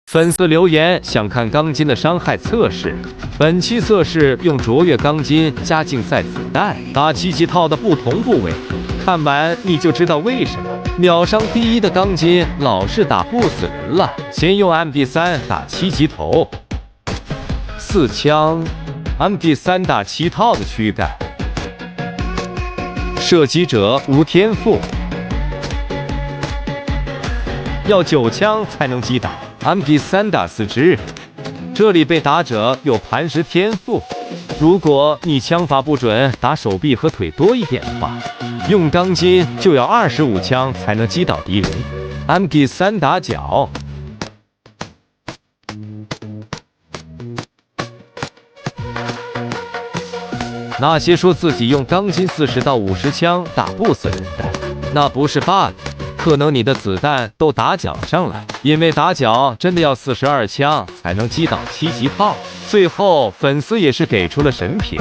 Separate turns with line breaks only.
粉丝留言想看钢筋的伤害测试，本期测试用卓越钢筋加竞赛子弹打7级套的不同部位，看完你就知道为什么秒伤第一的钢筋老是打不死人了。先用 MP3 打7级头，4枪 MP3 打7套的躯干，射击者无天赋，要9枪才能击倒。MP3 打4肢，这里被打者有磐石天赋。如果你枪法不准，打手臂和腿多一点的话，用钢筋就要25枪才能击倒敌人。MP3 打脚，那些说自己用钢筋40到50枪打不死人的，那不是 bug。可能你的子弹都打脚上了，因为打脚真的要42枪才能击倒7级炮。最后，粉丝也是给出了神评。